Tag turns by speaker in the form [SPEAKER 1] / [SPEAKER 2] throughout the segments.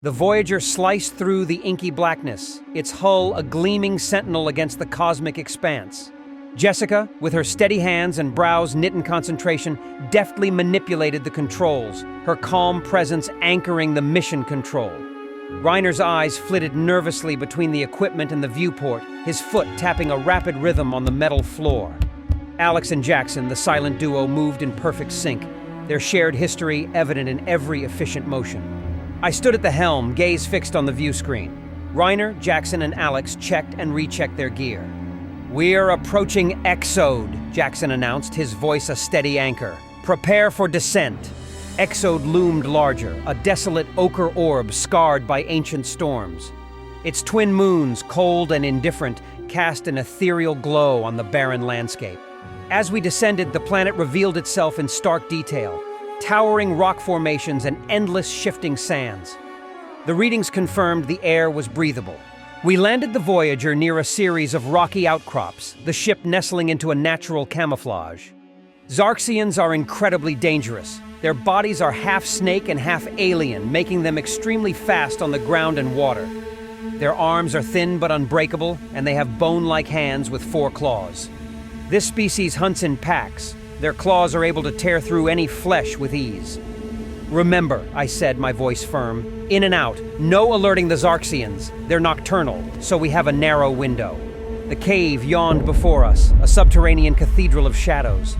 [SPEAKER 1] The Voyager sliced through the inky blackness, its hull a gleaming sentinel against the cosmic expanse. Jessica, with her steady hands and brows knit in concentration, deftly manipulated the controls, her calm presence anchoring the mission control. Reiner's eyes flitted nervously between the equipment and the viewport, his foot tapping a rapid rhythm on the metal floor. Alex and Jackson, the silent duo, moved in perfect sync, their shared history evident in every efficient motion. I stood at the helm, gaze fixed on the view screen. Reiner, Jackson, and Alex checked and rechecked their gear. "We're approaching Exode," Jackson announced, his voice a steady anchor. "Prepare for descent." Exode loomed larger, a desolate ochre orb scarred by ancient storms. Its twin moons, cold and indifferent, cast an ethereal glow on the barren landscape. As we descended, the planet revealed itself in stark detail. Towering rock formations and endless shifting sands. The readings confirmed the air was breathable. We landed the Voyager near a series of rocky outcrops, the ship nestling into a natural camouflage. Xarxians are incredibly dangerous. Their bodies are half snake and half alien, making them extremely fast on the ground and water. Their arms are thin but unbreakable, and they have bone-like hands with 4 claws. This species hunts in packs. Their claws are able to tear through any flesh with ease. "Remember," I said, my voice firm, "in and out, no alerting the Xarxians. They're nocturnal, so we have a narrow window." The cave yawned before us, a subterranean cathedral of shadows.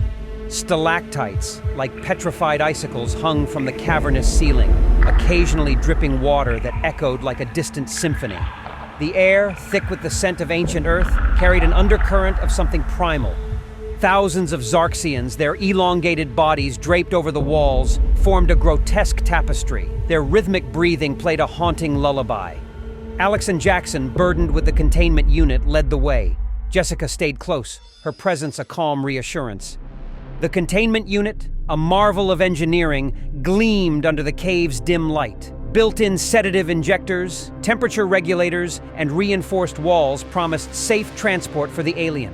[SPEAKER 1] Stalactites, like petrified icicles, hung from the cavernous ceiling, occasionally dripping water that echoed like a distant symphony. The air, thick with the scent of ancient earth, carried an undercurrent of something primal. Thousands of Xarxians, their elongated bodies draped over the walls, formed a grotesque tapestry. Their rhythmic breathing played a haunting lullaby. Alex and Jackson, burdened with the containment unit, led the way. Jessica stayed close, her presence a calm reassurance. The containment unit, a marvel of engineering, gleamed under the cave's dim light. Built-in sedative injectors, temperature regulators, and reinforced walls promised safe transport for the alien.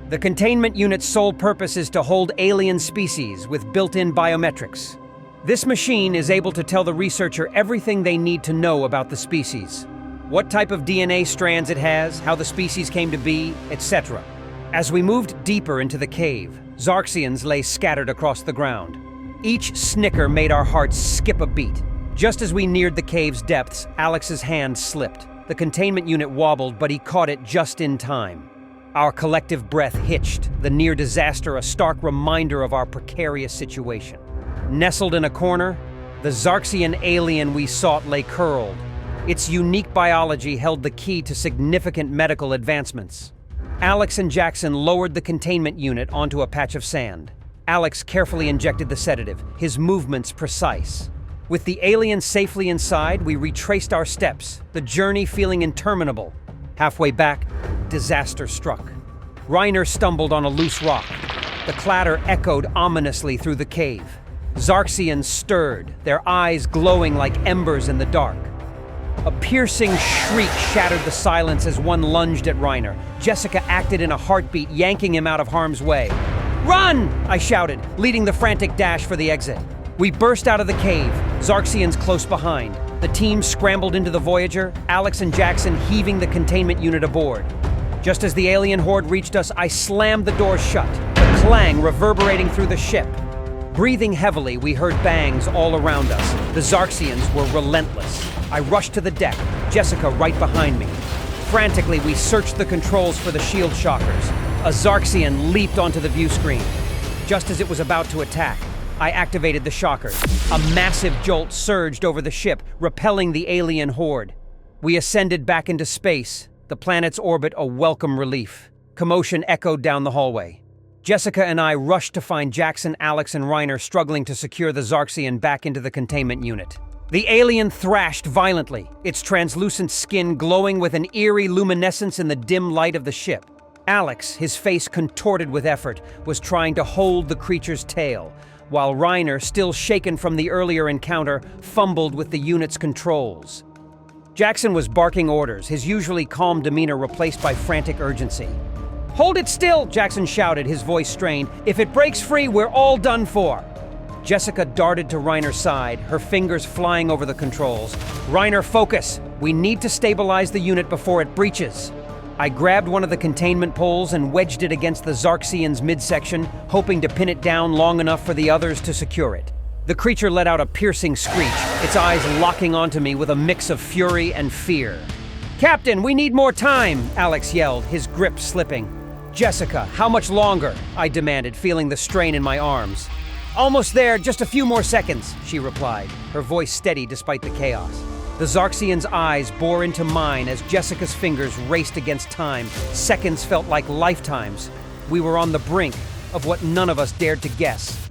[SPEAKER 1] The containment unit's sole purpose is to hold alien species with built-in biometrics. This machine is able to tell the researcher everything they need to know about the species. What type of DNA strands it has, how the species came to be, etc. As we moved deeper into the cave, Xarxians lay scattered across the ground. Each snicker made our hearts skip a beat. Just as we neared the cave's depths, Alex's hand slipped. The containment unit wobbled, but he caught it just in time. Our collective breath hitched, the near disaster a stark reminder of our precarious situation. Nestled in a corner, the Xarxian alien we sought lay curled. Its unique biology held the key to significant medical advancements. Alex and Jackson lowered the containment unit onto a patch of sand. Alex carefully injected the sedative, his movements precise. With the alien safely inside, we retraced our steps, the journey feeling interminable. Halfway back, disaster struck. Reiner stumbled on a loose rock. The clatter echoed ominously through the cave. Xarxians stirred, their eyes glowing like embers in the dark. A piercing shriek shattered the silence as one lunged at Reiner. Jessica acted in a heartbeat, yanking him out of harm's way. "Run!" I shouted, leading the frantic dash for the exit. We burst out of the cave, Xarxians close behind. The team scrambled into the Voyager, Alex and Jackson heaving the containment unit aboard. Just as the alien horde reached us, I slammed the door shut, the clang reverberating through the ship. Breathing heavily, we heard bangs all around us. The Xarxians were relentless. I rushed to the deck, Jessica right behind me. Frantically, we searched the controls for the shield shockers. A Xarxian leaped onto the view screen. Just as it was about to attack, I activated the shockers. A massive jolt surged over the ship, repelling the alien horde. We ascended back into space, the planet's orbit a welcome relief. Commotion echoed down the hallway. Jessica and I rushed to find Jackson, Alex, and Reiner struggling to secure the Xarxian back into the containment unit. The alien thrashed violently, its translucent skin glowing with an eerie luminescence in the dim light of the ship. Alex, his face contorted with effort, was trying to hold the creature's tail, while Reiner, still shaken from the earlier encounter, fumbled with the unit's controls. Jackson was barking orders, his usually calm demeanor replaced by frantic urgency. "Hold it still!" Jackson shouted, his voice strained. "If it breaks free, we're all done for!" Jessica darted to Reiner's side, her fingers flying over the controls. "Reiner, focus! We need to stabilize the unit before it breaches." I grabbed one of the containment poles and wedged it against the Xarxian's midsection, hoping to pin it down long enough for the others to secure it. The creature let out a piercing screech, its eyes locking onto me with a mix of fury and fear. "Captain, we need more time!" Alex yelled, his grip slipping. "Jessica, how much longer?" I demanded, feeling the strain in my arms. "Almost there, just a few more seconds," she replied, her voice steady despite the chaos. The Xarxian's eyes bore into mine as Jessica's fingers raced against time. Seconds felt like lifetimes. We were on the brink of what none of us dared to guess.